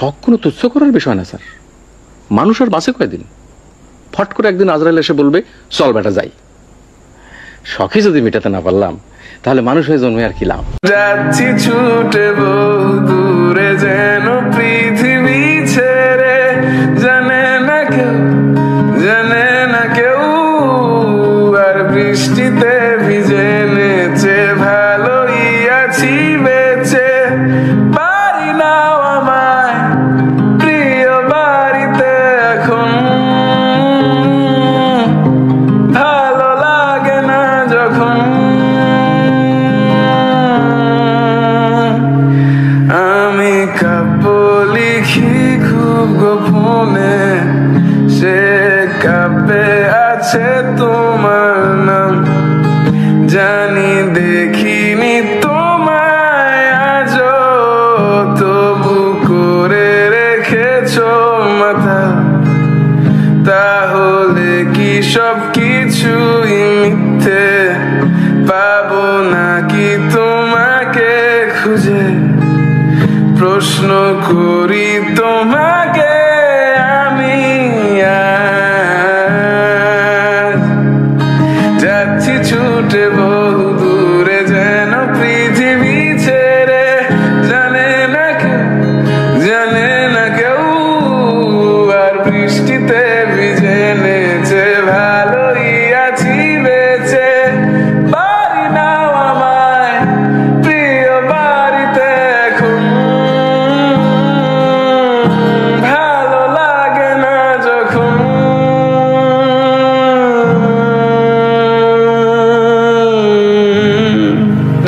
শখ কোনো তুচ্ছ করার বিষয় না স্যার। মানুষ আর বাঁচে কয়দিন? ফট করে একদিন আজরাইল এসে বলবে চল বেটা যাই। শখে যদি মেটাতে না পারলাম তাহলে মানুষ হয়ে জন্মে আর কি লাভ? যাচ্ছি ছুটে বহু দূরে যেন পৃথিবী ছেড়ে, জানে না কেউ আর বৃষ্টিতে ভিজে নেচে ভালোই আছি বেঁচে। বাড়ি নাও আমায় প্রিয় বাড়িতে এখন, ভালো লাগে না যখন আমি কাব্য লিখি খুব গোপনে, সে কাব্যে আছে তোমার নাম। জানি দেখিনি তোমায় আজও, তবু করে রেখেছো মাথা। তাহলে কি সব কিছুই মিথ্যে? পাবো নাকি তোমাকে খুঁজে? প্রশ্ন করি তোমাকে আমি আজ। যাচ্ছি ছুটে বহু দূরে যেন পৃথিবী ছেড়ে, জানে না কেউ আর বৃষ্টিতে ভিজে নেচে ভালোই আছি বেঁচে। বাড়ি নাও আমায় প্রিয় বাড়িতে এখন, ভালো লাগে না যখন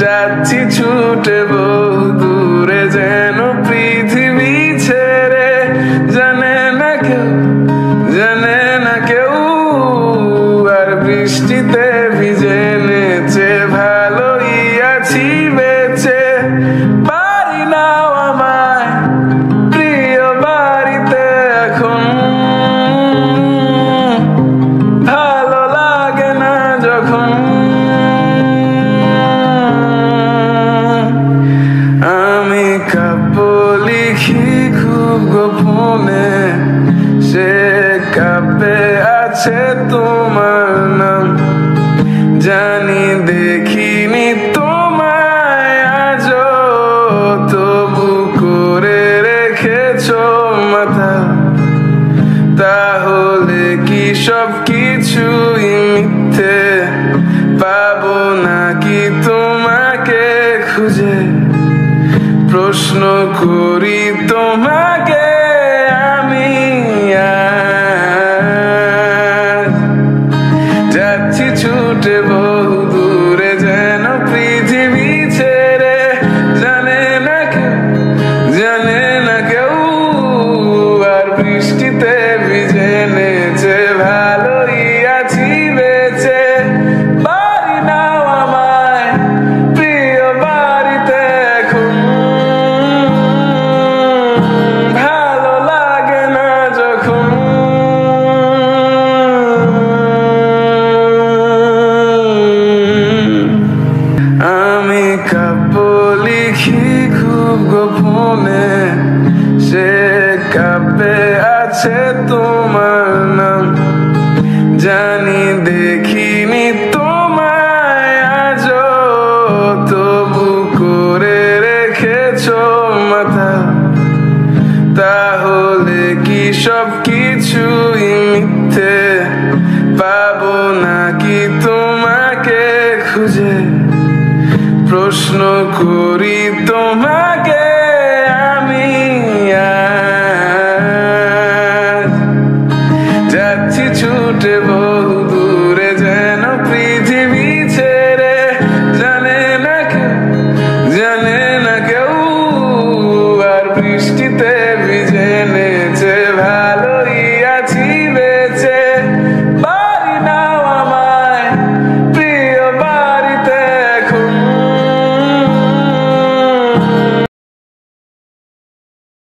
যাচ্ছি ছুটে বহু দূরে যেন পৃথিবী ছেড়ে, জানে না কেউ আর বৃষ্টিতে ভিজে নেচে ভালোই আছি বেঁচে। বাড়ি নাও আমায় প্রিয় বাড়িতে এখন, ভালো লাগে না যখন আমি কাব্য লিখি খুব গোপনে, সে কাব্যে আছে তোমার নাম। জানি দেখিনি তোমায় আজও, তবু করে রেখেছো মাথা। তাহলে কি সব কিছুই মিথ্যে? পাবো নাকি তোমাকে খুঁজে? প্রশ্ন করি তোমাকে আমি আজ। যাচ্ছি ছুটে বহু দূরে যেন পৃথিবী ছেড়ে, জানে না কেউ আর বৃষ্টিতে ভিজে নেচে ভালোই আছি বেঁচে। বাড়ি নাও আমায় প্রিয় বাড়িতে এখন, ভালো লাগে না যখন আমি কাব্য লিখি খুব গোপনে, সে কাব্যে আছে তোমার নাম। জানি দেখিনি তোমায় আজও, তবু করে রেখেছো মাথা। তাহলে কি সব কিছুই মিথ্যে? পাবো নাকি তোমাকে খুঁজে? প্রশ্ন করি তোমাকে